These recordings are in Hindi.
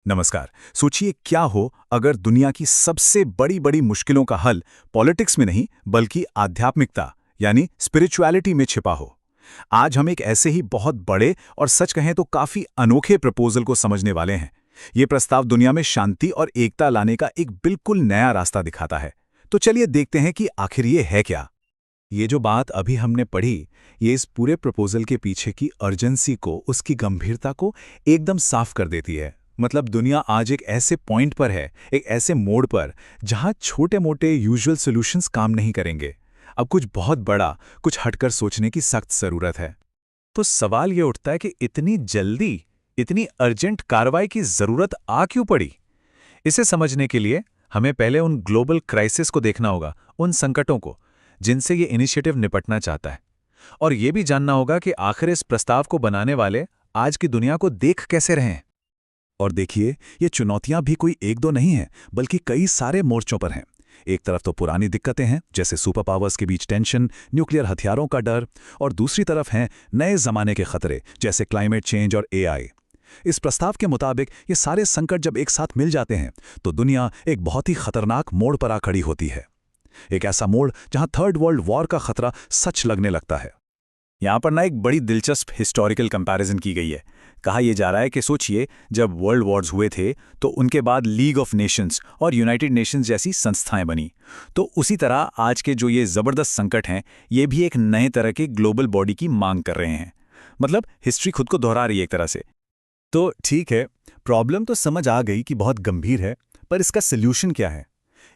नमस्कार। सोचिए क्या हो अगर दुनिया की सबसे बड़ी बड़ी मुश्किलों का हल पॉलिटिक्स में नहीं बल्कि आध्यात्मिकता यानी स्पिरिचुअलिटी में छिपा हो। आज हम एक ऐसे ही बहुत बड़े और सच कहें तो काफी अनोखे प्रपोजल को समझने वाले हैं। ये प्रस्ताव दुनिया में शांति और एकता लाने का एक बिल्कुल नया रास्ता दिखाता है। तो चलिए देखते हैं कि आखिर ये है क्या। ये जो बात अभी हमने पढ़ी, ये इस पूरे प्रपोजल के पीछे की अर्जेंसी को, उसकी गंभीरता को एकदम साफ कर देती है। मतलब दुनिया आज एक ऐसे पॉइंट पर है, एक ऐसे मोड़ पर, जहां छोटे मोटे यूजुअल सॉल्यूशंस काम नहीं करेंगे। अब कुछ बहुत बड़ा, कुछ हटकर सोचने की सख्त जरूरत है। तो सवाल ये उठता है कि इतनी जल्दी, इतनी अर्जेंट कार्रवाई की जरूरत आ क्यों पड़ी? इसे समझने के लिए हमें पहले उन ग्लोबल क्राइसिस को देखना होगा, उन संकटों को जिनसे ये इनिशिएटिव निपटना चाहता है। और ये भी जानना होगा कि आखिर इस प्रस्ताव को बनाने वाले आज की दुनिया को देख कैसे रहे हैं। और देखिए, ये चुनौतियां भी कोई एक दो नहीं हैं, बल्कि कई सारे मोर्चों पर हैं। एक तरफ तो पुरानी दिक्कतें हैं, जैसे सुपर पावर्स के बीच टेंशन, न्यूक्लियर हथियारों का डर, और दूसरी तरफ हैं नए जमाने के खतरे, जैसे क्लाइमेट चेंज और एआई। इस प्रस्ताव के मुताबिक ये सारे संकट जब एक साथ मिल जाते हैं तो दुनिया एक बहुत ही खतरनाक मोड़ पर आ खड़ी होती है। एक ऐसा मोड़ जहां थर्ड वर्ल्ड वॉर का खतरा सच लगने लगता है। यहाँ पर ना एक बड़ी दिलचस्प हिस्टोरिकल कंपैरिजन की गई है। कहा यह जा रहा है कि सोचिए, जब वर्ल्ड वॉर्स हुए थे तो उनके बाद लीग ऑफ नेशंस और यूनाइटेड नेशंस जैसी संस्थाएं बनी। तो उसी तरह आज के जो ये ज़बरदस्त संकट हैं, ये भी एक नए तरह के ग्लोबल बॉडी की मांग कर रहे हैं। मतलब हिस्ट्री खुद को दोहरा रही है एक तरह से। तो ठीक है, प्रॉब्लम तो समझ आ गई कि बहुत गंभीर है, पर इसका सल्यूशन क्या है?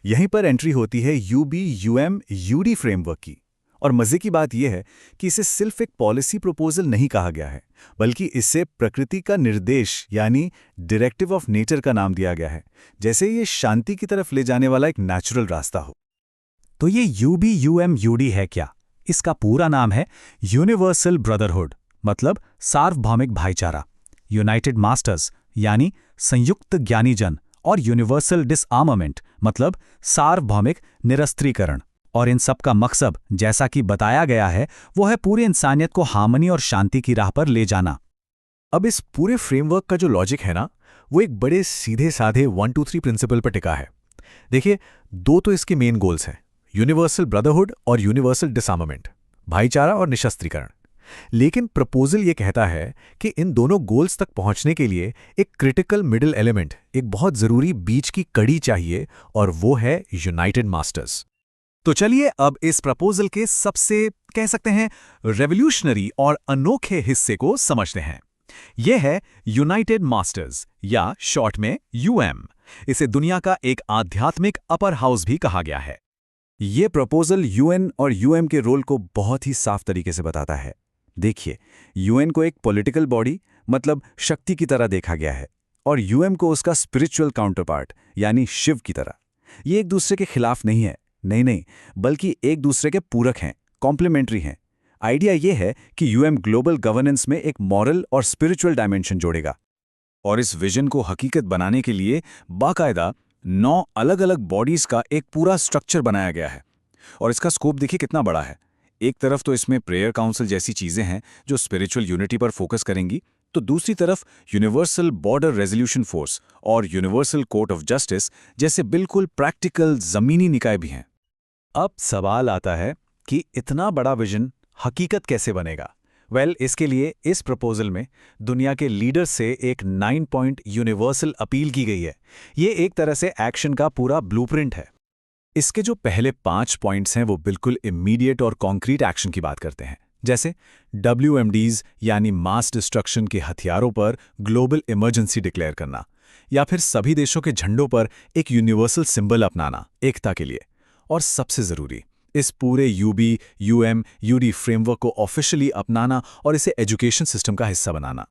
यहीं पर एंट्री होती है UBUM-UD फ्रेमवर्क की। और मजे की बात यह है कि इसे सिर्फ एक पॉलिसी प्रपोजल नहीं कहा गया है, बल्कि इसे प्रकृति का निर्देश यानी डायरेक्टिव ऑफ नेचर का नाम दिया गया है, जैसे ये शांति की तरफ ले जाने वाला एक नेचुरल रास्ता हो। तो ये UBUM-UD है क्या? इसका पूरा नाम है यूनिवर्सल ब्रदरहुड, मतलब सार्वभौमिक भाईचारा, यूनाइटेड मास्टर्स यानी संयुक्त ज्ञानीजन, और यूनिवर्सल डिसआर्मामेंट मतलब सार्वभौमिक निरस्त्रीकरण। और इन सब का मकसद, जैसा कि बताया गया है, वो है पूरी इंसानियत को हार्मनी और शांति की राह पर ले जाना। अब इस पूरे फ्रेमवर्क का जो लॉजिक है ना, वो एक बड़े सीधे साधे 1 2 3 प्रिंसिपल पर टिका है। देखिए, दो तो इसके मेन गोल्स हैं, यूनिवर्सल ब्रदरहुड और यूनिवर्सल डिसआर्मामेंट, भाईचारा और निशस्त्रीकरण। लेकिन प्रपोजल ये कहता है कि इन दोनों गोल्स तक पहुंचने के लिए एक क्रिटिकल मिडिल एलिमेंट, एक बहुत जरूरी बीच की कड़ी चाहिए, और वो है यूनाइटेड मास्टर्स। तो चलिए अब इस प्रपोजल के सबसे, कह सकते हैं, रेवोल्यूशनरी और अनोखे हिस्से को समझते हैं। यह है यूनाइटेड मास्टर्स, या शॉर्ट में UM। इसे दुनिया का एक आध्यात्मिक अपर हाउस भी कहा गया है। यह प्रपोजल UN और UM के रोल को बहुत ही साफ तरीके से बताता है। देखिए, UN को एक पॉलिटिकल बॉडी, मतलब शक्ति की तरह देखा गया है, और UM को उसका स्पिरिचुअल काउंटरपार्ट यानी शिव की तरह। ये एक दूसरे के खिलाफ नहीं है, नहीं, बल्कि एक दूसरे के पूरक हैं, कॉम्प्लीमेंट्री हैं। आइडिया यह है कि UM ग्लोबल गवर्नेंस में एक मॉरल और स्पिरिचुअल डायमेंशन जोड़ेगा। और इस विजन को हकीकत बनाने के लिए बाकायदा 9 अलग अलग बॉडीज का एक पूरा स्ट्रक्चर बनाया गया है। और इसका स्कोप देखिए कितना बड़ा है। एक तरफ तो इसमें प्रेयर काउंसिल जैसी चीजें हैं जो स्पिरिचुअल यूनिटी पर फोकस करेंगी, तो दूसरी तरफ यूनिवर्सल बॉर्डर रेजोल्यूशन फोर्स और यूनिवर्सल कोर्ट ऑफ जस्टिस जैसे बिल्कुल प्रैक्टिकल जमीनी निकाय भी हैं। अब सवाल आता है कि इतना बड़ा विजन हकीकत कैसे बनेगा? इसके लिए इस प्रपोजल में दुनिया के लीडर्स से एक 9 पॉइंट यूनिवर्सल अपील की गई है। ये एक तरह से एक्शन का पूरा ब्लूप्रिंट है। इसके जो पहले 5 पॉइंट्स हैं वो बिल्कुल इमीडिएट और कॉन्क्रीट एक्शन की बात करते हैं, जैसे WMDs यानी मास डिस्ट्रक्शन के हथियारों पर ग्लोबल इमरजेंसी डिक्लेयर करना, या फिर सभी देशों के झंडों पर एक यूनिवर्सल सिंबल अपनाना एकता के लिए। और सबसे जरूरी, इस पूरे UBUM-UD फ्रेमवर्क को ऑफिशियली अपनाना और इसे एजुकेशन सिस्टम का हिस्सा बनाना।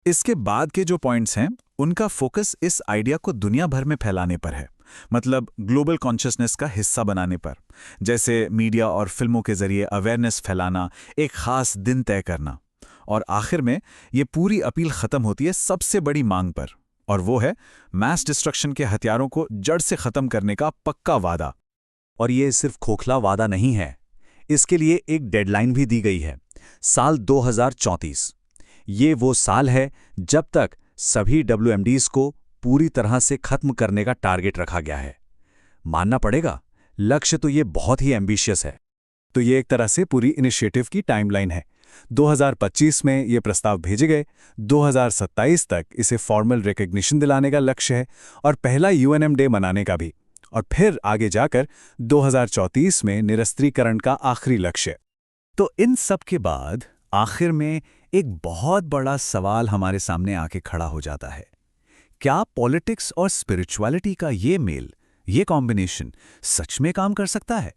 इसके बाद के जो पॉइंट्स हैं उनका फोकस इस आइडिया को दुनिया भर में फैलाने पर है, मतलब ग्लोबल कॉन्शियसनेस का हिस्सा बनाने पर, जैसे मीडिया और फिल्मों के जरिए अवेयरनेस फैलाना, एक खास दिन तय करना। और आखिर में ये पूरी अपील खत्म होती है सबसे बड़ी मांग पर, और वो है मैस डिस्ट्रक्शन के हथियारों को जड़ से खत्म करने का पक्का वादा। और ये सिर्फ खोखला वादा नहीं है, इसके लिए एक डेडलाइन भी दी गई है, साल 2034। ये वो साल है जब तक सभी WMDs को पूरी तरह से खत्म करने का टारगेट रखा गया है। मानना पड़ेगा, लक्ष्य तो ये बहुत ही एम्बिशियस है। तो ये एक तरह से पूरी इनिशिएटिव की टाइमलाइन है। 2025 में ये प्रस्ताव भेजे गए, 2027 तक इसे फॉर्मल रिकॉग्निशन दिलाने का लक्ष्य है और पहला यूएनएम डे मनाने का भी, और फिर आगे जाकर 2034 में निरस्त्रीकरण का आखिरी लक्ष्य। तो इन सब के बाद आखिर में एक बहुत बड़ा सवाल हमारे सामने आके खड़ा हो जाता है। क्या पॉलिटिक्स और स्पिरिचुअलिटी का ये मेल, ये कॉम्बिनेशन सच में काम कर सकता है?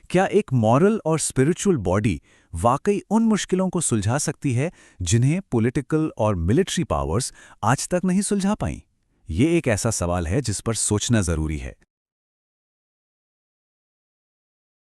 क्या एक मॉरल और स्पिरिचुअल बॉडी वाकई उन मुश्किलों को सुलझा सकती है जिन्हें पॉलिटिकल और मिलिट्री पावर्स आज तक नहीं सुलझा पाई? ये एक ऐसा सवाल है जिस पर सोचना जरूरी है।